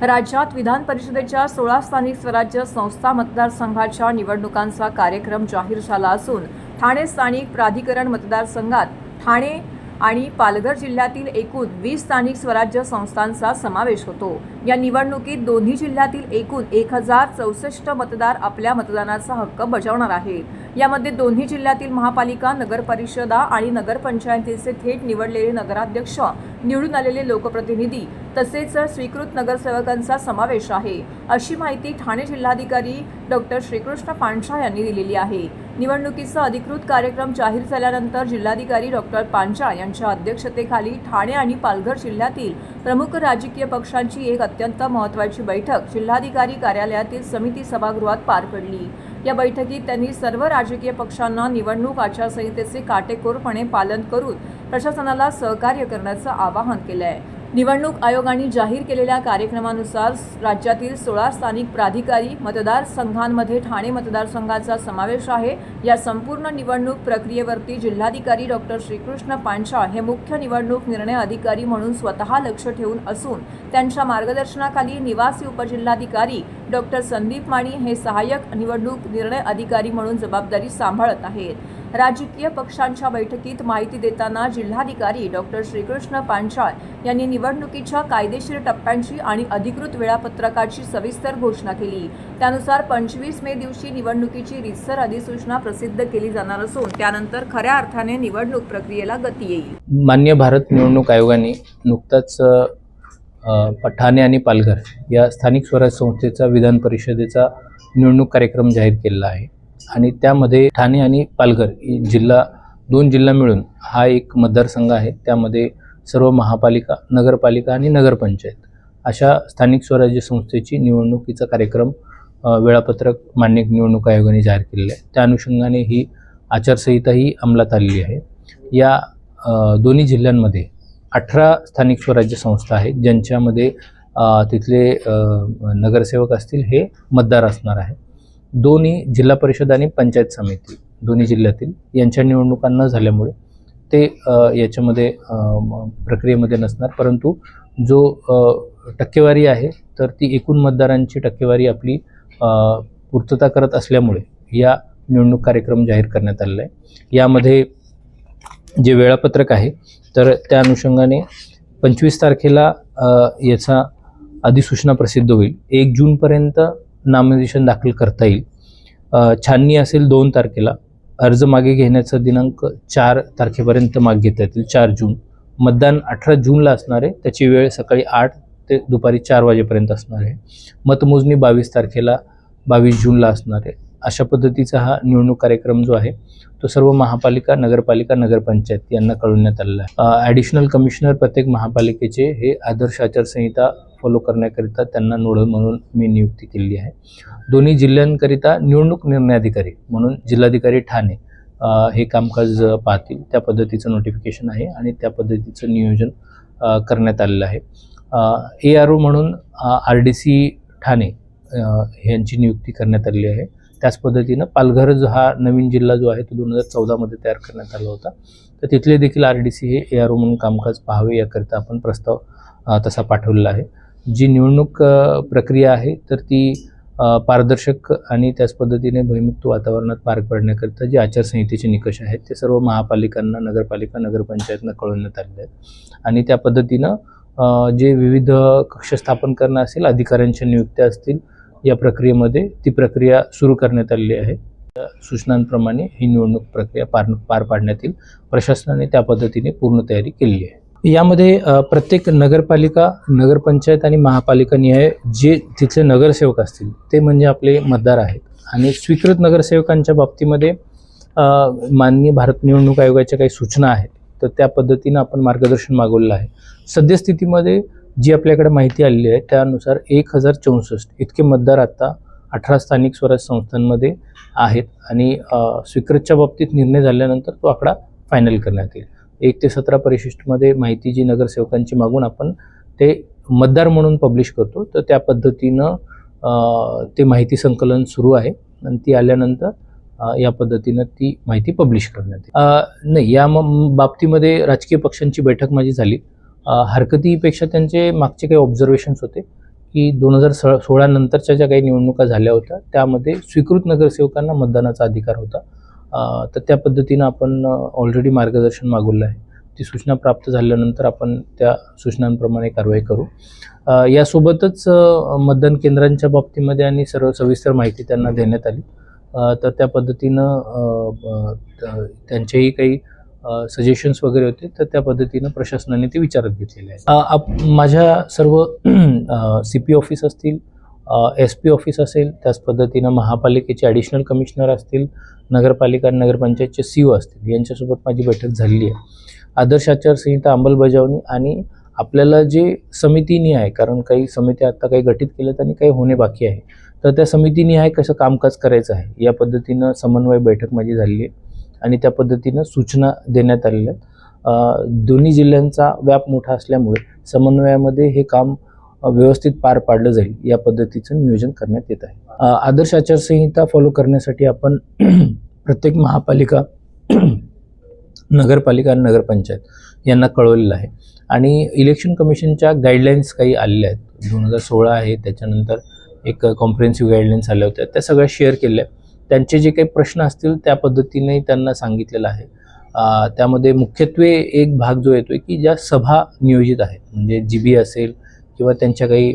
राज्यात विधान परिषदेच्या 16 स्थानिक स्वराज्य संस्था मतदारसंघाच्या निवडणुकांचा कार्यक्रम जाहीर झाला असून ठाणे स्थानिक प्राधिकरण मतदारसंघात ठाणे आणि पालघर जिल्ह्यातील एकूण 20 स्थानिक स्वराज्य संस्थांचा समावेश होतो। या निवडणुकीत दोन्ही जिल्ह्यातील एकूण 1064 मतदार आपल्या मतदानाचा हक्क बजावणार आहेत। यामध्ये दोन्ही जिल्ह्यातील महापालिका, नगरपरिषदा आणि नगरपंचायतीचे थेट निवडलेले नगराध्यक्ष, निवडून आलेले लोकप्रतिनिधी तसेच स्वीकृत नगरसेवकांचा समावेश आहे, अशी माहिती ठाणे जिल्हाधिकारी डॉक्टर श्रीकृष्ण पांचाळ यांनी दिलेली आहे। निवडणुकीचा अधिकृत कार्यक्रम जाहीर झाल्यानंतर जिल्हाधिकारी डॉक्टर पांचाळ यांच्या अध्यक्षतेखाली ठाणे आणि पालघर जिल्ह्यातील प्रमुख राजकीय पक्षांची एक अत्यंत महत्त्वाची बैठक जिल्हाधिकारी कार्यालयातील समिती सभागृहात पार पडली। या बैठकीत त्यांनी सर्व राजकीय पक्षांना निवडणूक आचारसंहितेचे काटेकोरपणे पालन करून प्रशासनाला सहकार्य करण्याचं आवाहन केलं आहे। निवडणूक आयोगाने जाहीर केलेल्या कार्यक्रमानुसार राज्यातील 16 स्थानिक प्राधिकारी मतदारसंघांमध्ये ठाणे मतदारसंघाचा समावेश आहे। या संपूर्ण निवडणूक प्रक्रियेवरती जिल्हाधिकारी डॉक्टर श्रीकृष्ण पांचाळ हे मुख्य निवडणूक निर्णय अधिकारी म्हणून स्वतः लक्ष ठेवून असून त्यांच्या मार्गदर्शनाखाली निवासी उपजिल्हाधिकारी डॉक्टर संदीप माणी हे सहाय्यक निवडणूक निर्णय अधिकारी म्हणून जबाबदारी सांभाळत आहेत। राजकीय पक्षांच्या बैठकीत माहिती देताना जिल्हाधिकारी डॉक्टर श्रीकृष्ण पांचाळ यांनी निवडणुकीच्या कायदेशीर टप्प्यांची आणि अधिकृत वेळापत्रकाची सविस्तर घोषणा केली। त्यानुसार 25 मे दिवशी निवडणुकीची रीतसर अधिसूचना प्रसिद्ध केली जाणार असून त्यानंतर खऱ्या अर्थाने निवडणूक प्रक्रियेला गती येईल। मान्य भारत निवडणूक आयोगाने नुकताच ठाणे आणि पालघर या स्थानिक स्वराज्य संस्थेचा विधान परिषदेचा निवडणूक कार्यक्रम जाहीर केलेला आहे आणि त्यामध्ये ठाणे आणि पालघर दोन जिल्हा मिळून हा एक मतदारसंघ आहे। त्यामध्ये सर्व महापालिका, नगरपालिका आणि नगरपंचायत अशा स्थानिक स्वराज्य संस्थेची निवडणुकीचा कार्यक्रम वेळापत्रक मान्य निवडणूक आयोगाने जाहीर केलेलं आहे। त्या अनुषंगाने ही आचारसंहिता ही अंमलात आलेली आहे। या दोन्ही जिल्ह्यांमध्ये 18 स्थानिक स्वराज्य संस्था आहेत, ज्यांच्यामध्ये तिथले नगरसेवक असतील हे मतदार असणार आहे। दोन्ही जिल्हा परिषद आणि पंचायत समिती दोन्ही जिल्ह्यातील यांच्या निवडणुका न झाल्यामुळे ते याच्यामध्ये प्रक्रियेमध्ये नसणार, परंतु जो टक्केवारी आहे तर ती एकूण मतदारांची टक्केवारी आपली पूर्तता करत असल्यामुळे या निवडणूक कार्यक्रम जाहीर करण्यात आलेला आहे। यामध्ये जे वेळापत्रक आहे तर त्या अनुषंगाने 25 तारखेला याचा अधिसूचना प्रसिद्ध होईल। 1 जूनपर्यंत नामनिर्देशन दाखल करता येईल। छाननी असेल 2 तारखेला, अर्ज मागे घेण्याचा दिनांक 4 तारखेपर्यंत मागे घेता येतील, 4 जून। मतदान 18 जूनला असणार आहे, त्याची वेळ सकाळी 8 ते दुपारी 4 वाजेपर्यंत असणार आहे। मतमोजणी 22 तारखेला 22 जूनला असणार आहे। अशा पद्धतीचा हा निवडणूक कार्यक्रम जो आहे तो सर्व महापालिका, नगरपालिका, नगरपंचायत यांना कळवण्यात आलेला आहे। ॲडिशनल कमिशनर प्रत्येक महापालिकेचे हे आदर्श आचारसंहिता फॉलो करण्याकरिता त्यांना नोडल म्हणून मी नियुक्ती केली आहे। दोन्ही जिल्ह्यांकरिता निवडणूक निर्णय अधिकारी म्हणून जिल्हाधिकारी ठाणे हे कामकाज पाहतील, त्या पद्धतीचं नोटिफिकेशन आहे आणि त्या पद्धतीचं नियोजन करण्यात आलेलं आहे। ARO म्हणून RDC ठाणे यांची नियुक्ती करण्यात आलेली आहे। त्याच पद्धतीनं पालघर हा नवीन जिल्हा जो आहे तो 2014 मध्ये तयार करण्यात आला होता, तर तिथले देखील RDC हे ARO म्हणून कामकाज पाहावे याकरिता आपण प्रस्ताव तसा पाठवलेला आहे। जी निवडणूक प्रक्रिया आहे तर ती पारदर्शक आणि त्याच पद्धतीने भयमुक्त वातावरणात पार पाडण्याकरिता जे आचारसंहितेचे निकष आहेत ते सर्व महापालिकांना, नगरपालिका, नगरपंचायतना कळवण्यात आलेले आहेत आणि त्या पद्धतीनं जे विविध कक्ष स्थापन करणं असेल, अधिकाऱ्यांच्या नियुक्त्या असतील, या प्रक्रियेमध्ये ती प्रक्रिया सुरू करण्यात आलेली आहे। सूचनांप्रमाणे ही निवडणूक प्रक्रिया पार पाडण्यात येईल। प्रशासनाने त्या पद्धतीने पूर्ण तयारी केली आहे। यामध्ये प्रत्येक नगरपालिका, नगरपंचायत आणि महापालिका निहाय जे तिथले नगरसेवक असतील ते म्हणजे आपले मतदार आहेत आणि स्वीकृत नगरसेवकांच्या बाबतीमध्ये माननीय भारत निवडणूक आयोगाच्या काही सूचना आहेत, तर त्या पद्धतीनं आपण मार्गदर्शन मागवलेलं आहे। सद्यस्थितीमध्ये जी आपल्याकडे माहिती आलेली आहे त्यानुसार 1064 इतके मतदार आता 18 स्थानिक स्वराज्य संस्थांमध्ये आहेत आणि स्वीकृतच्या बाबतीत निर्णय झाल्यानंतर तो आकडा फायनल करण्यात येईल। 1 ते 17 परिशिष्टमध्ये माहिती जी नगरसेवकांची मागून आपण ते मतदार म्हणून पब्लिश करतो, तर त्या पद्धतीनं ते माहिती संकलन सुरू आहे आणि ती आल्यानंतर या पद्धतीनं ती माहिती पब्लिश करण्यात येईल। नाही, या बाबतीमध्ये राजकीय पक्षांची बैठक माझी झाली। हरकतीपेक्षा त्यांचे मागचे काही ऑब्झर्वेशन्स होते की 2016 नंतरच्या ज्या काही निवडणुका झाल्या होत्या त्यामध्ये स्वीकृत नगरसेवकांना मतदानाचा अधिकार होता. तर त्या पद्धतीनं आपण ऑलरेडी मार्गदर्शन मागवलं आहे. ती सूचना प्राप्त झाल्यानंतर आपण त्या सूचनांप्रमाणे कारवाई करू. यासोबतच मतदान केंद्रांच्या बाबतीमध्ये आणि सर्व सविस्तर माहिती त्यांना देण्यात आली. तर त्या पद्धतीनं त्यांचेही काही सजेशन्स वगैरे होते, तर त्या पद्धतीनं प्रशासनाने ते विचारात घेतलेले आहे. माझ्या सर्व CP ऑफिस असतील, SP ऑफिस असेल, त्याच पद्धतीनं महापालिकेचे ॲडिशनल कमिशनर असतील, नगरपालिका आणि नगरपंचायतचे CO असतील, यांच्यासोबत माझी बैठक झालेली आहे. आदर्श आचारसंहिता अंमलबजावणी आणि आपल्याला जे समितीनिहाय, कारण काही समित्या आत्ता काही गठीत केल्यात आणि काही होणे बाकी आहे, तर त्या समितीनिहाय कसं कामकाज करायचं आहे या पद्धतीनं समन्वय बैठक माझी झालेली आहे आणि त्या पद्धतीनं सूचना देण्यात आलेल्या आहेत. दोन्ही जिल्ह्यांचा व्याप मोठा असल्यामुळे समन्वयामध्ये हे काम व्यवस्थित पार पाडलं जाईल या पद्धतीचं नियोजन करण्यात येत आहे. आदर्श आचारसंहिता फॉलो करण्यासाठी आपण प्रत्येक महापालिका, नगरपालिका आणि नगरपंचायत यांना कळवलेलं आहे आणि इलेक्शन कमिशनच्या गाईडलाईन्स काही आलेल्या आहेत. 2016 आहे, त्याच्यानंतर एक कॉम्प्रिहेन्सिव्ह गाईडलाईन्स आल्या होत्या, त्या सगळ्या शेअर केल्या. त्यांचे जे काही प्रश्न असतील त्या पद्धतीने त्यांना सांगितलेलं आहे. त्यामध्ये मुख्यत्वे एक भाग जो येतो आहे की ज्या सभा नियोजित आहेत, म्हणजे GB असेल किंवा त्यांच्या काही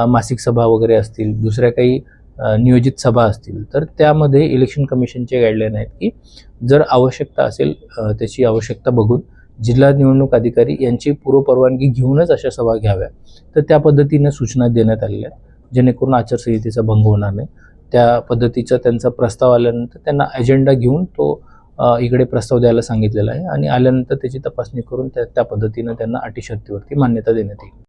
मासिक सभा वगैरे असतील, दुसऱ्या काही नियोजित सभा असतील, तर त्यामध्ये इलेक्शन कमिशनचे गाईडलाईन आहेत की जर आवश्यकता असेल त्याची आवश्यकता बघून जिल्हा निवडणूक अधिकारी यांची पूर्वपरवानगी घेऊनच अशा सभा घ्याव्या. तर त्या पद्धतीने सूचना देण्यात आलेल्या आहेत, जेणेकरून आचारसंहितेचा भंग होणार नाही. त्या पद्धतीचा त्यांचा प्रस्ताव आल्यानंतर त्यांना अजेंडा घेऊन तो इकडे प्रस्ताव द्यायला सांगितलेला आहे आणि आल्यानंतर त्याची तपासणी करून त्या पद्धतीनं त्यांना अटी शर्तीवरती मान्यता देण्यात येईल.